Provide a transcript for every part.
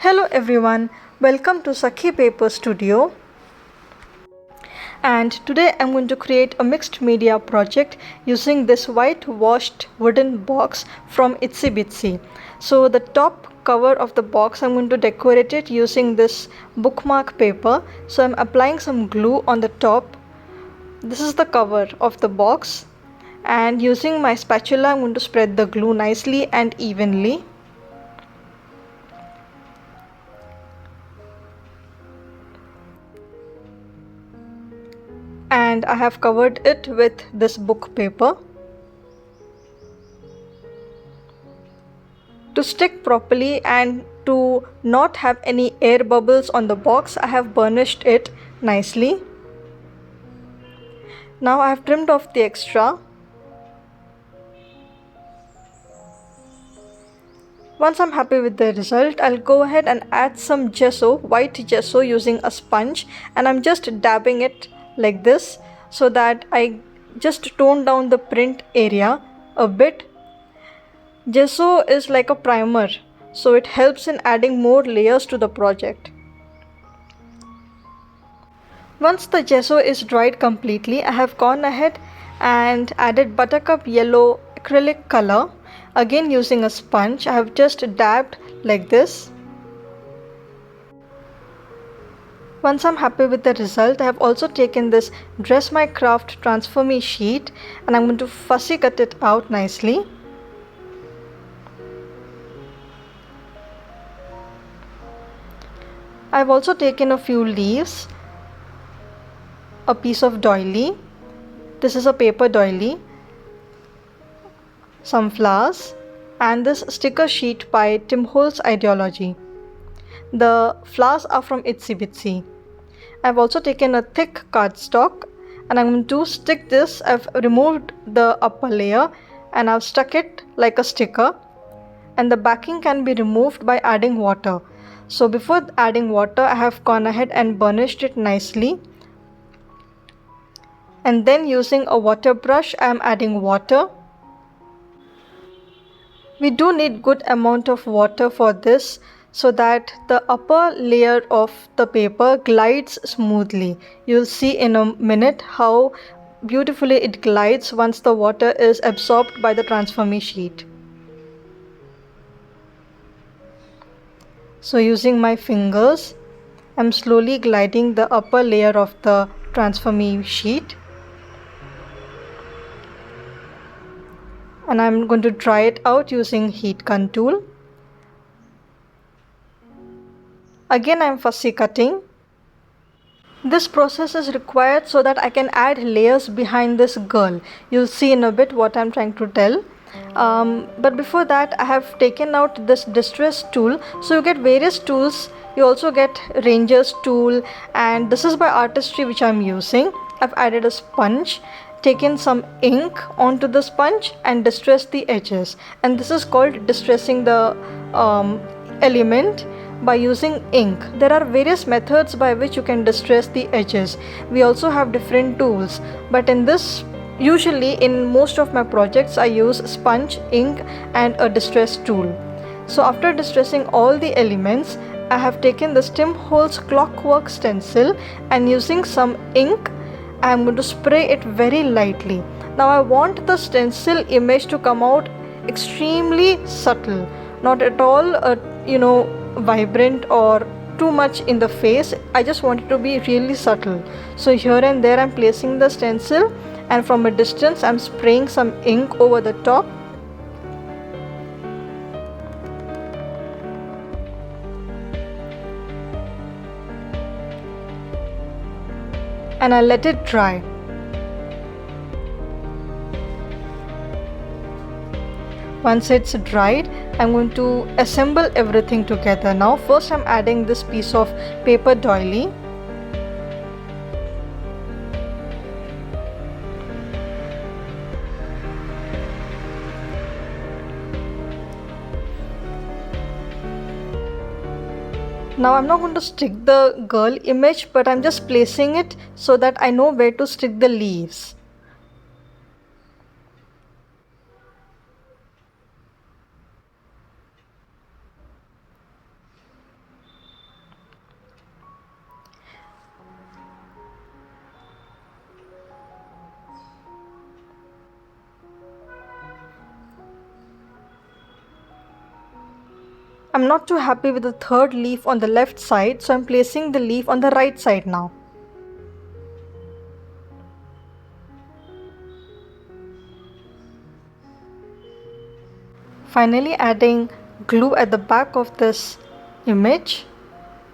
Hello everyone, welcome to Sakhi Paper Studio. And today I'm going to create a mixed media project using this whitewashed wooden box from Itsy Bitsy. So the top cover of the box, I'm going to decorate it using this bookmark paper. So I'm applying some glue on the top. This is the cover of the box, and using my spatula I'm going to spread the glue nicely and evenly. And I have covered it with this book paper. To stick properly and to not have any air bubbles on the box, I have burnished it nicely. Now I have trimmed off the extra. Once I'm happy with the result, I'll go ahead and add some gesso, white gesso, using a sponge, and I'm just dabbing it like this so that I just tone down the print area a bit. Gesso is like a primer, so it helps in adding more layers to the project. Once the gesso is dried completely, I have gone ahead and added buttercup yellow acrylic color. Again using a sponge, I have just dabbed like this. Once I'm happy with the result, I have also taken this Dress My Craft Transfer Me sheet and I'm going to fussy cut it out nicely. I have also taken a few leaves, a piece of doily. This is a paper doily, some flowers, and this sticker sheet by Tim Holtz Ideology. The flowers are from Itsy Bitsy. I've also taken a thick cardstock and I'm going to stick this. I've removed the upper layer and I've stuck it like a sticker, and the backing can be removed by adding water. So before adding water, I have gone ahead and burnished it nicely, and then using a water brush I am adding water. We do need good amount of water for this so that the upper layer of the paper glides smoothly. You'll see in a minute how beautifully it glides once the water is absorbed by the Transfer Me sheet. So using my fingers, I'm slowly gliding the upper layer of the Transfer Me sheet, and I'm going to dry it out using heat gun tool. Again I'm fussy cutting. This process is required so that I can add layers behind this girl. You'll see in a bit what I'm trying to tell. But before that, I have taken out this distress tool. So you get various tools. You also get Ranger's tool, and this is by Artistry which I'm using. I've added a sponge, taken some ink onto the sponge and distressed the edges. And this is called distressing the element by using ink. There are various methods by which you can distress the edges. We also have different tools, but in this, usually in most of my projects I use sponge, ink and a distress tool. So after distressing all the elements, I have taken this Tim Holtz clockwork stencil, and using some ink I am going to spray it very lightly. Now I want the stencil image to come out extremely subtle, not at all vibrant or too much in the face. I just want it to be really subtle. So here and there I'm placing the stencil, and from a distance I'm spraying some ink over the top. And I let it dry. Once it's dried, I'm going to assemble everything together. Now first I'm adding this piece of paper doily. Now I'm not going to stick the girl image, but I'm just placing it so that I know where to stick the leaves. I'm not too happy with the third leaf on the left side, so I'm placing the leaf on the right side now. Finally, adding glue at the back of this image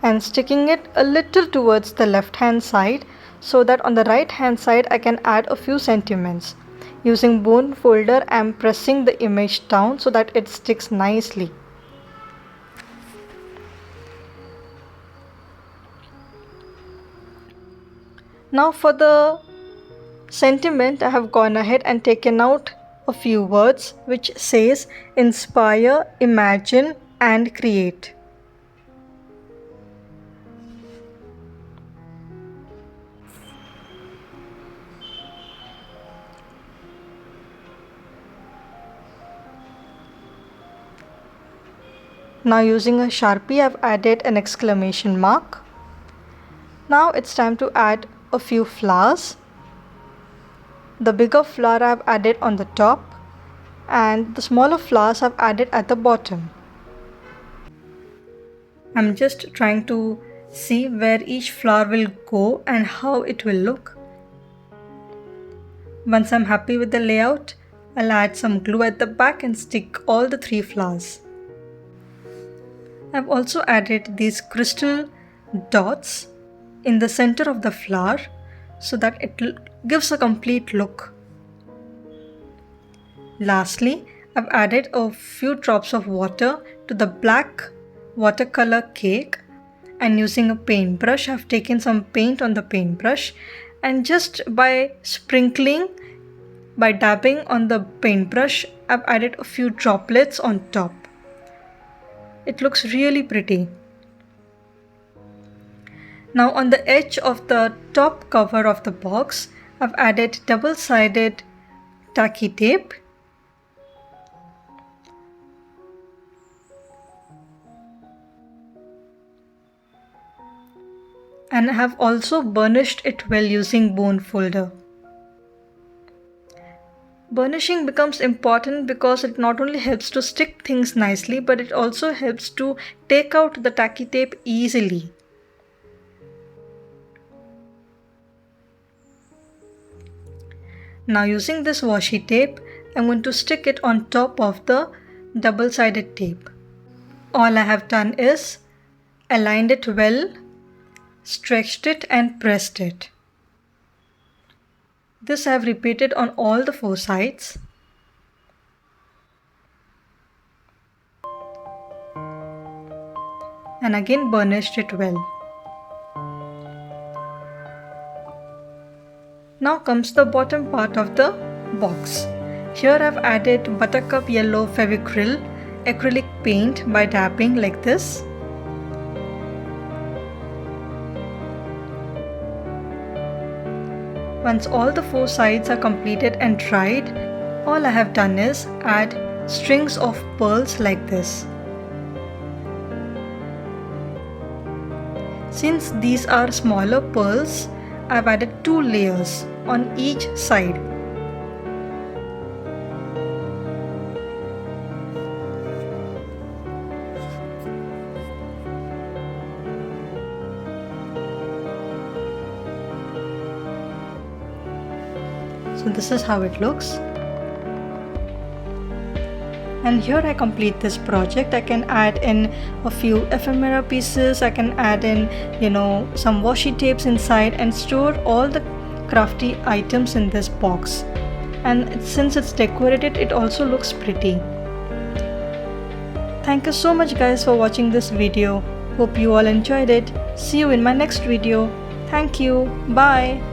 and sticking it a little towards the left hand side, so that on the right hand side I can add a few sentiments. Using bone folder, I am pressing the image down so that it sticks nicely. Now for the sentiment, I have gone ahead and taken out a few words which says inspire, imagine and create. Now using a Sharpie, I've added an exclamation mark. Now it's time to add a few flowers. The bigger flower I've added on the top and the smaller flowers I've added at the bottom. I'm just trying to see where each flower will go and how it will look. Once I'm happy with the layout, I'll add some glue at the back and stick all the 3 flowers. I've also added these crystal dots in the center of the flower so that it gives a complete look. Lastly, I've added a few drops of water to the black watercolor cake, and using a paintbrush, I've taken some paint on the paintbrush and just by sprinkling, by dabbing on the paintbrush, I've added a few droplets on top. It looks really pretty. Now on the edge of the top cover of the box, I've added double-sided tacky tape. And I have also burnished it well using bone folder. Burnishing becomes important because it not only helps to stick things nicely, but it also helps to take out the tacky tape easily. Now using this washi tape, I'm going to stick it on top of the double-sided tape. All I have done is aligned it well, stretched it and pressed it. This I have repeated on all the 4 sides. And again burnished it well. Now comes the bottom part of the box. Here I've added buttercup yellow Fevicryl acrylic paint by dabbing like this. Once all the 4 sides are completed and dried, all I have done is add strings of pearls like this. Since these are smaller pearls, I've added 2 layers on each side. So this is how it looks. And here I complete this project. I can add in a few ephemera pieces. I can add in, some washi tapes inside and store all the crafty items in this box. And since it's decorated, it also looks pretty. Thank you so much guys for watching this video. Hope you all enjoyed it. See you in my next video. Thank you. Bye.